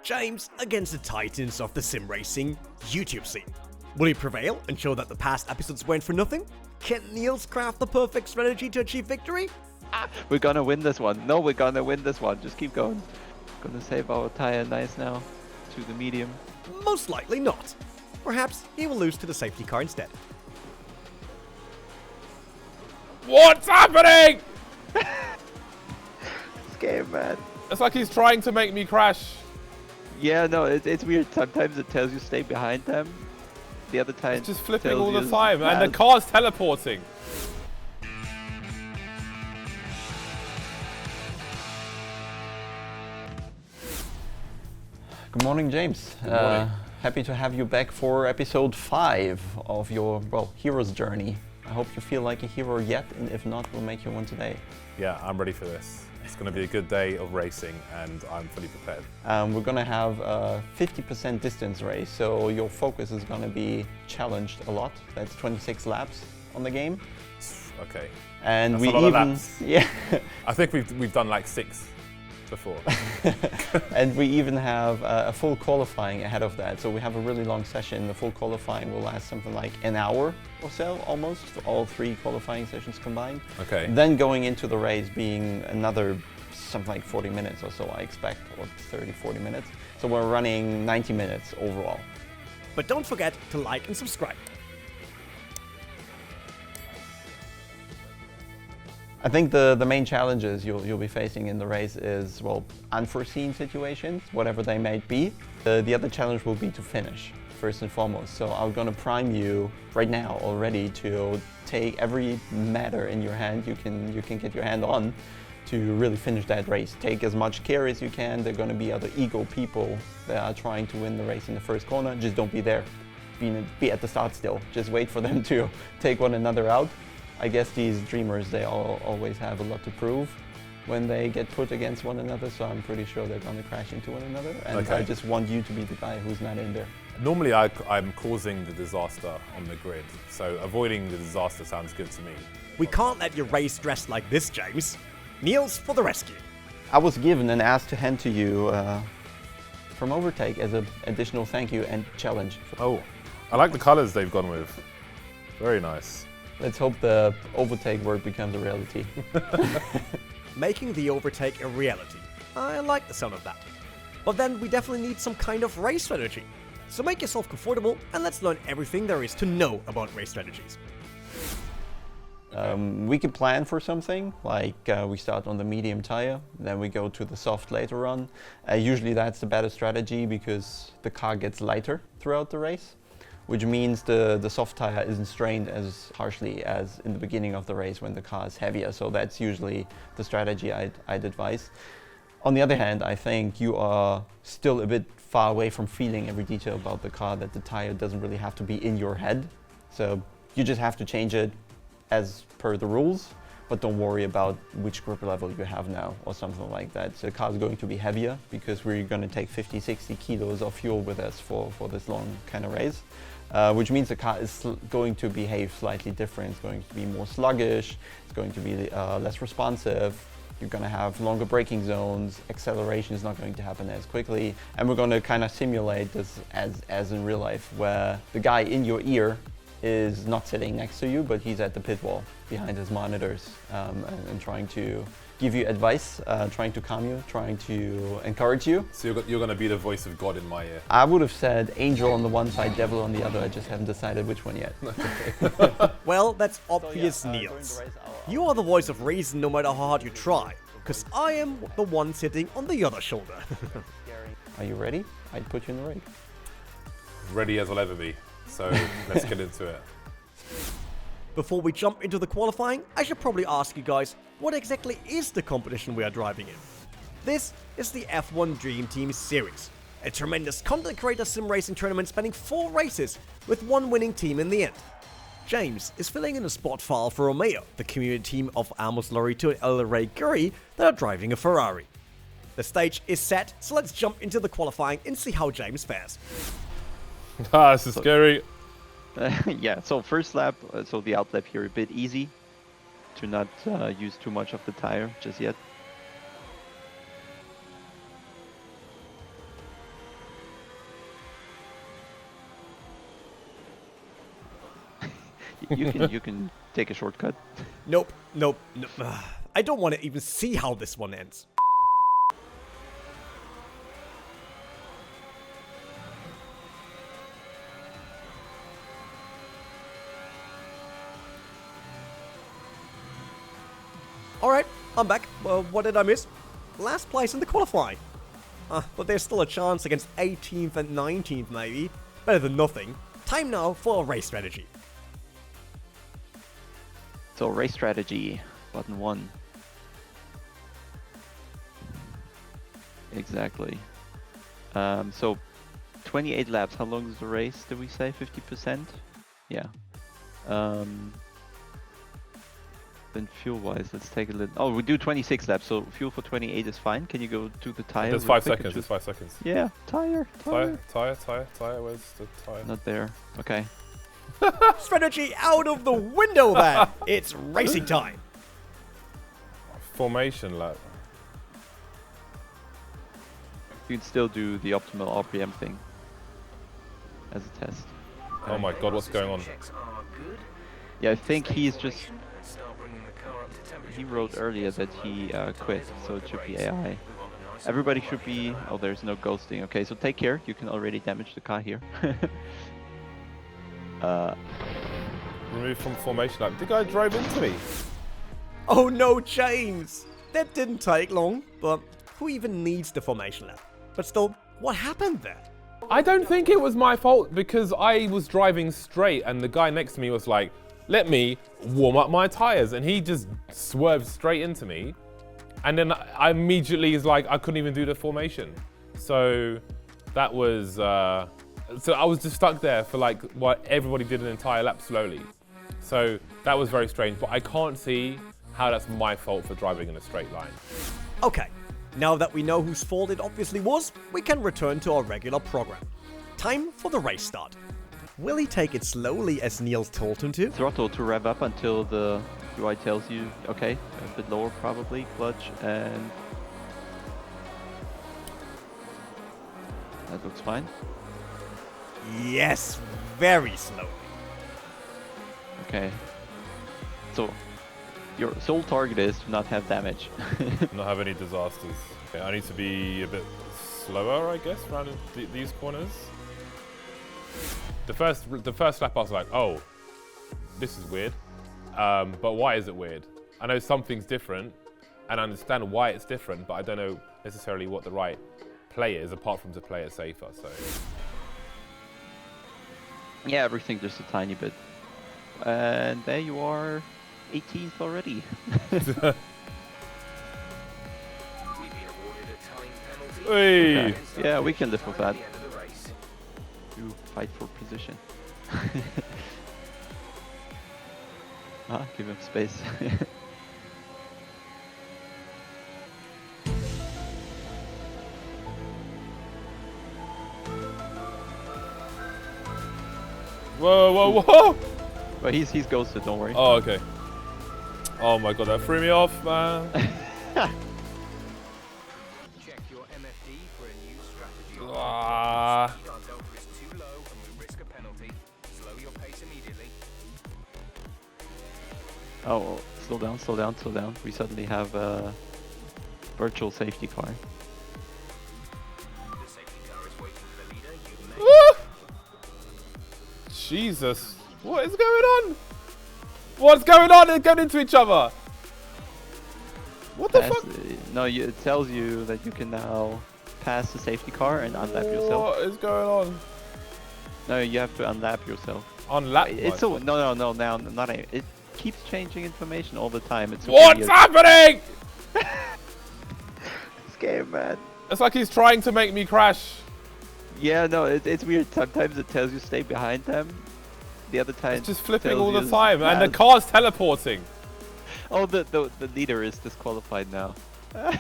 James against the titans of the sim racing YouTube scene. Will he prevail and show that the past episodes weren't for nothing? Can Nils craft the perfect strategy to achieve victory? We're gonna win this one. No, we're gonna win this one. Just keep going. Gonna save our tire nice now to the medium. Most likely not. Perhaps he will lose to the safety car instead. What's happening? This game, man. It's like he's trying to make me crash. Yeah, no, it's weird. Sometimes it tells you stay behind them. The other time, It's just flipping tells all the you time, and the fast. car's teleporting. Good morning, James. Good morning. Happy to have you back for episode 5 of your, hero's journey. I hope you feel like a hero yet, and if not, we'll make you one today. Yeah, I'm ready for this. It's going to be a good day of racing, and I'm fully prepared. We're going to have a 50% distance race, so your focus is going to be challenged a lot. That's 26 laps on the game. Okay. And That's we a lot of even, laps. yeah, I think we've done like 6 before. and we even have a full qualifying ahead of that. So we have a really long session. The full qualifying will last something like an hour or so, almost, all 3 qualifying sessions combined. Okay. Then going into the race being another something like 40 minutes or so, I expect, or 30, 40 minutes. So we're running 90 minutes overall. But don't forget to like and subscribe. I think the main challenges you'll be facing in the race is, unforeseen situations, whatever they may be. The other challenge will be to finish, first and foremost. So I'm gonna prime you right now already to take every matter in your hand you can get your hand on to really finish that race. Take as much care as you can. There are gonna be other ego people that are trying to win the race in the first corner. Just don't be there. Be at the start still. Just wait for them to take one another out. I guess these dreamers, they always have a lot to prove when they get put against one another, so I'm pretty sure they're going to crash into one another, and Okay. I just want you to be the guy who's not in there. Normally I'm causing the disaster on the grid, so avoiding the disaster sounds good to me. We can't let you race dressed like this, James. Nils for the rescue. I was given and asked to hand to you from Overtake as an additional thank you and challenge. Oh, I like the colors they've gone with. Very nice. Let's hope the Overtake word becomes a reality. Making the overtake a reality. I like the sound of that. But then we definitely need some kind of race strategy. So make yourself comfortable and let's learn everything there is to know about race strategies. We can plan for something, like we start on the medium tire, then we go to the soft later on. Usually that's the better strategy because the car gets lighter throughout the race, which means the soft tire isn't strained as harshly as in the beginning of the race when the car is heavier. So that's usually the strategy I'd advise. On the other hand, I think you are still a bit far away from feeling every detail about the car, that the tire doesn't really have to be in your head. So you just have to change it as per the rules, but don't worry about which grip level you have now or something like that. So the car is going to be heavier because we're going to take 50, 60 kilos of fuel with us for this long kind of race. Which means the car is going to behave slightly different. It's going to be more sluggish, it's going to be less responsive, you're going to have longer braking zones, acceleration is not going to happen as quickly, and we're going to kind of simulate this as in real life, where the guy in your ear is not sitting next to you, but he's at the pit wall behind his monitors and trying to give you advice, trying to calm you, trying to encourage you. So you're going to be the voice of God in my ear. I would have said angel on the one side, devil on the other. I just haven't decided which one yet. Well, that's obvious, Nils. You are the voice of reason no matter how hard you try, because I am the one sitting on the other shoulder. Are you ready? I'd put you in the ring. Ready as I'll ever be. So let's get into it. Before we jump into the qualifying, I should probably ask you guys, what exactly is the competition we are driving in? This is the F1 Dream Team Series, a tremendous content creator sim racing tournament spanning 4 races with 1 winning team in the end. James is filling in a spot file for Romeo, the community team of Amos Lorito and El Rey Guri that are driving a Ferrari. The stage is set, so let's jump into the qualifying and see how James fares. This is scary. Yeah, so first lap, so the outlap here a bit easy to not use too much of the tire just yet. You can take a shortcut. Nope, nope, nope. I don't want to even see how this one ends. Alright, I'm back. What did I miss? Last place in the qualifying. But there's still a chance against 18th and 19th maybe. Better than nothing. Time now for a race strategy. So race strategy, button 1. Exactly. So 28 laps. How long is the race? Did we say 50%? Yeah. Then fuel-wise, let's take a little. Oh, we do 26 laps. So fuel for 28 is fine. Can you go to the tire? There's real 5 quick? seconds. There's 5 seconds. Yeah, tire. Tire. Where's the tire? Not there. Okay. Strategy out of the window there. It's racing time. Formation lap. You can still do the optimal RPM thing as a test. Oh my god, what's going on? Yeah, I think he's just. He wrote earlier that he quit, so it should be AI. Everybody should be. Oh, there's no ghosting. Okay, so take care. You can already damage the car here. Remove from formation lap. The guy drove into me. Oh no, James! That didn't take long, but who even needs the formation lap? But still, what happened there? I don't think it was my fault because I was driving straight and the guy next to me was like, let me warm up my tires, and he just swerved straight into me. And then I immediately is like, I couldn't even do the formation. So that was, so I was just stuck there for like what everybody did an entire lap slowly. So that was very strange, but I can't see how that's my fault for driving in a straight line. Okay, now that we know whose fault it obviously was, we can return to our regular program. Time for the race start. Will he take it slowly as Nils told him to? Throttle to rev up until the UI tells you, okay, a bit lower probably, clutch, and that looks fine. Yes, very slowly. Okay, so your sole target is to not have damage. Not have any disasters. Okay, I need to be a bit slower, I guess, around these corners. The first lap I was like, oh, this is weird. But why is it weird? I know something's different, and I understand why it's different, but I don't know necessarily what the right play is, apart from to play it safer. So Yeah, everything just a tiny bit. And there you are, 18th already. hey. Okay. Yeah, we can live with that. You fight for position. Give him space. Whoa, whoa, whoa! But he's ghosted, don't worry. Oh, okay. Oh my god, that threw me off, man. Check your MFD for a new strategy. Ah. Delta is too low and we risk a penalty. Slow your pace immediately. Oh, slow down, slow down, slow down. We suddenly have a virtual safety car. The safety car is waiting for the leader. You may Jesus. What is going on? What's going on? They're going into each other. What the fuck? No, it tells you that you can now pass the safety car and unlap yourself. What is going on? No, you have to unlap yourself. Unlap It's so myself? no, now not a, it keeps changing information all the time. It's so What's weird. happening? This game, man. It's like he's trying to make me crash. Yeah, no, it's weird. Sometimes it tells you stay behind them. The other time It's just flipping tells all the you time, and the pass. car's teleporting. Oh, the leader is disqualified now. What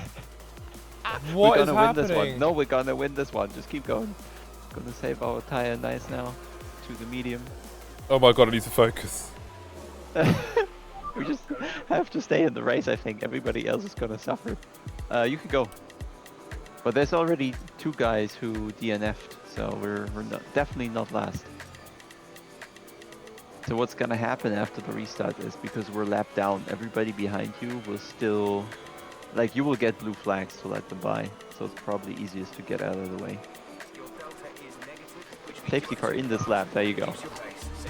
we're is gonna win this happening? one. No, we're gonna win this one. Just keep going. Gonna save our tire nice now to the medium. Oh my god, I need to focus. We just have to stay in the race, I think. Everybody else is gonna suffer. You can go. But there's already 2 guys who DNF'd, so we're definitely not last. So what's gonna happen after the restart is, because we're lapped down, everybody behind you will still, like, you will get blue flags to let them by. So it's probably easiest to get out of the way. Safety car in this lap, there you go.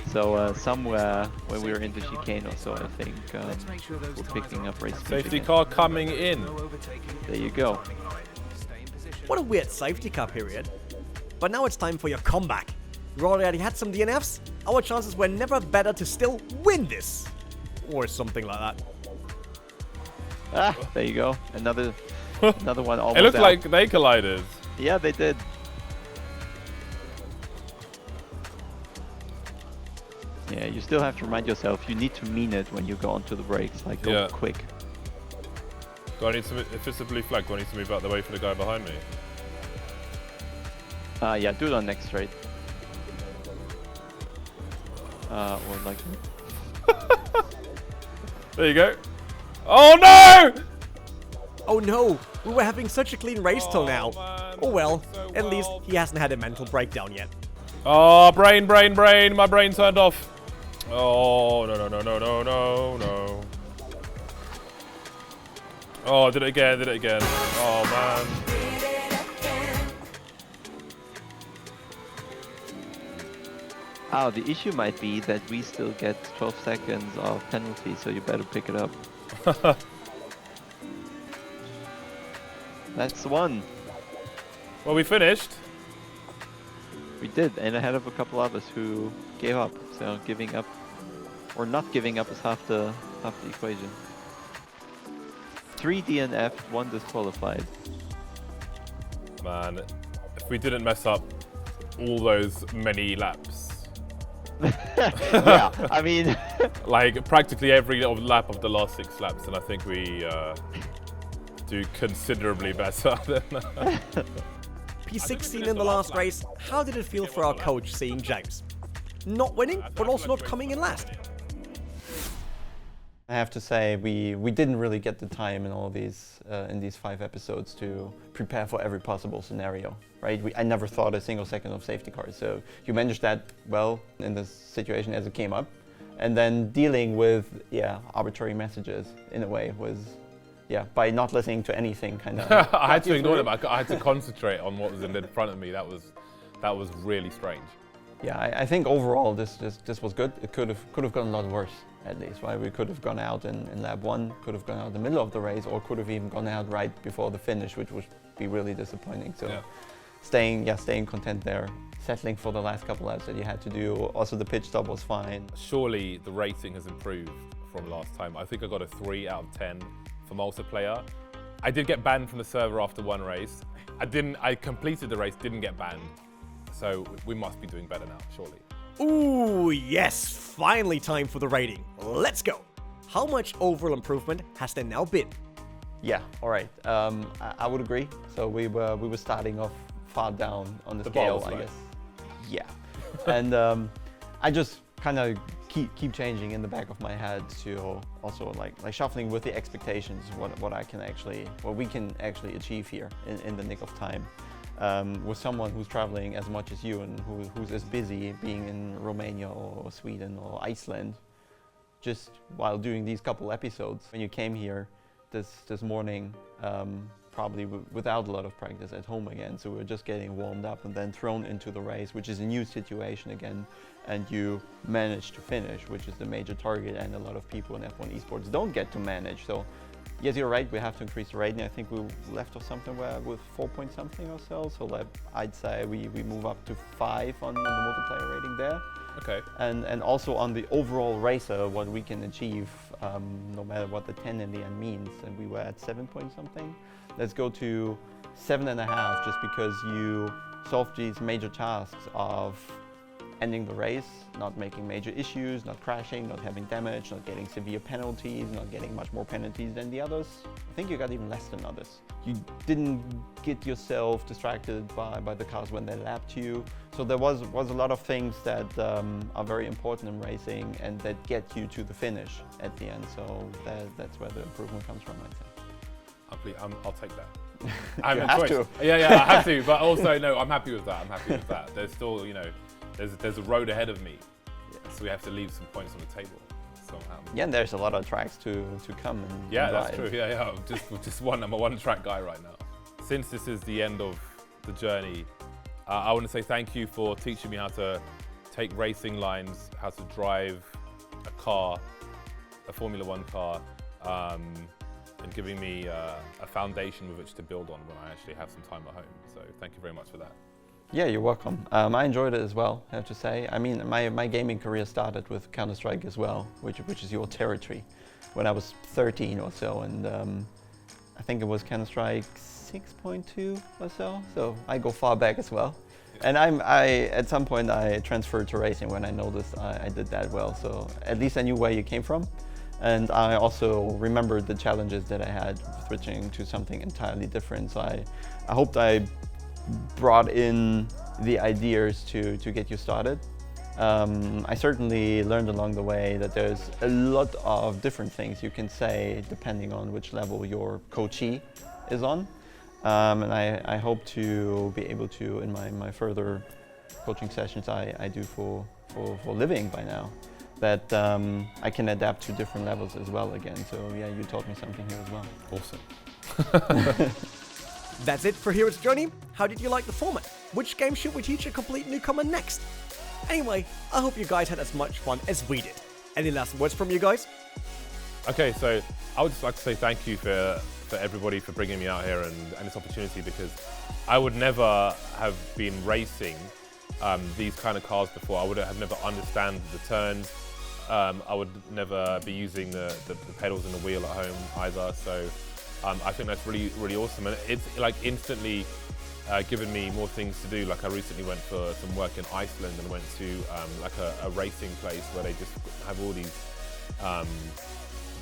So somewhere when we were in the chicane or so, I think we're picking up race speed Safety again. car coming in. There you go. What a weird safety car period. But now it's time for your comeback. We already had some DNFs. Our chances were never better to still win this. Or something like that. Ah, there you go. Another one almost It looked out. like they collided. Yeah, they did. Yeah, you still have to remind yourself, you need to mean it when you go onto the brakes, like go Yeah. quick. Do I need to, if it's a blue flag, do I need to move out the way for the guy behind me? Yeah, do it on next straight. Or like... There you go. Oh no! Oh no, we were having such a clean race till now. Man, Oh well, so at least well. he hasn't had a mental breakdown yet. Oh, brain, my brain turned off. Oh, no. Oh, did it again. Oh, man. Oh, the issue might be that we still get 12 seconds of penalty, so you better pick it up. That's the one. Well, we finished. We did, and ahead of a couple others who gave up. So giving up, or not giving up, is half the equation. 3 DNF, 1 disqualified. Man, if we didn't mess up all those many laps, Yeah, I mean, like practically every little lap of the last 6 laps, and I think we do considerably better than P16 in the last race, how did it feel for our coach seeing James? Not winning, but also not coming in last. I have to say we didn't really get the time in all these in these 5 episodes to prepare for every possible scenario, right? I never thought a single second of safety cars, so you managed that well in this situation as it came up, and then dealing with arbitrary messages in a way was by not listening to anything kind of. I had to ignore them. I had to concentrate on what was in front of me. That was really strange. Yeah, I think overall this was good. It could have gone a lot worse, at least, right? We could have gone out in lap 1, could have gone out in the middle of the race, or could have even gone out right before the finish, which would be really disappointing. So staying content there, settling for the last couple laps that you had to do. Also, the pit stop was fine. Surely the rating has improved from last time. I think I got a 3 out of 10 for multiplayer. I did get banned from the server after 1 race. I completed the race, didn't get banned. So we must be doing better now, surely. Ooh, yes, finally time for the rating. Let's go. How much overall improvement has there now been? Yeah, all right. I would agree. So we were starting off far down on the scale, ball's I low. guess. Yeah, and I just kind of keep changing in the back of my head to also like shuffling with the expectations, what we can actually achieve here in the nick of time. With someone who's traveling as much as you and who's as busy being in Romania or Sweden or Iceland, just while doing these couple episodes. When you came here this morning, probably without a lot of practice at home again, so we were just getting warmed up and then thrown into the race, which is a new situation again, and you managed to finish, which is the major target, and a lot of people in F1 esports don't get to manage. So yes, you're right, we have to increase the rating. I think we left off something with 4 point something or so, I'd say we move up to 5 on the multiplayer rating there. Okay. And also on the overall racer, what we can achieve, no matter what the 10 in the end means, and we were at 7 point something. Let's go to 7.5, just because you solved these major tasks of ending the race, not making major issues, not crashing, not having damage, not getting severe penalties, not getting much more penalties than the others. I think you got even less than others. You didn't get yourself distracted by the cars when they lapped you. So there was a lot of things that are very important in racing and that get you to the finish at the end. So that's where the improvement comes from, I'd say. I'll take that. I You have have a choice. to. Yeah, I have to. But also, no, I'm happy with that. There's still, there's a road ahead of me. So we have to leave some points on the table somehow. Yeah, and there's a lot of tracks to come and Yeah, drive. that's true. Yeah. I'm a one-track guy right now. Since this is the end of the journey, I want to say thank you for teaching me how to take racing lines, how to drive a car, a Formula One car, and giving me a foundation with which to build on when I actually have some time at home. So thank you very much for that. Yeah, you're welcome. I enjoyed it as well, I have to say. I mean, my gaming career started with Counter-Strike as well, which is your territory, when I was 13 or so, and I think it was Counter-Strike 6.2 or so. So I go far back as well. And at some point I transferred to racing when I noticed I did that well. So at least I knew where you came from. And I also remembered the challenges that I had switching to something entirely different. So I hoped I brought in the ideas to get you started. I certainly learned along the way that there's a lot of different things you can say depending on which level your coachee is on. And I hope to be able to, in my further coaching sessions I do for living by now, that I can adapt to different levels as well again. So yeah, you taught me something here as well. Awesome. That's it for Hero's Journey. How did you like the format? Which game should we teach a complete newcomer next? Anyway, I hope you guys had as much fun as we did. Any last words from you guys? Okay, so I would just like to say thank you for everybody for bringing me out here and this opportunity, because I would never have been racing these kind of cars before. I would have never understand the turns. I would never be using the pedals and the wheel at home either. So I think that's really, really awesome. And it's like instantly given me more things to do. Like I recently went for some work in Iceland and went to like a racing place where they just have all these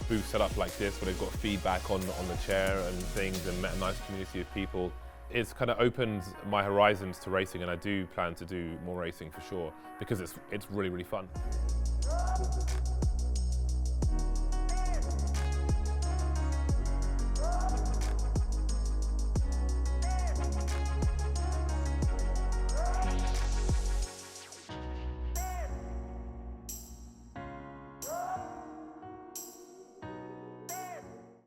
booths set up like this, where they've got feedback on the chair and things, and met a nice community of people. It's kind of opened my horizons to racing, and I do plan to do more racing for sure, because it's really, really fun.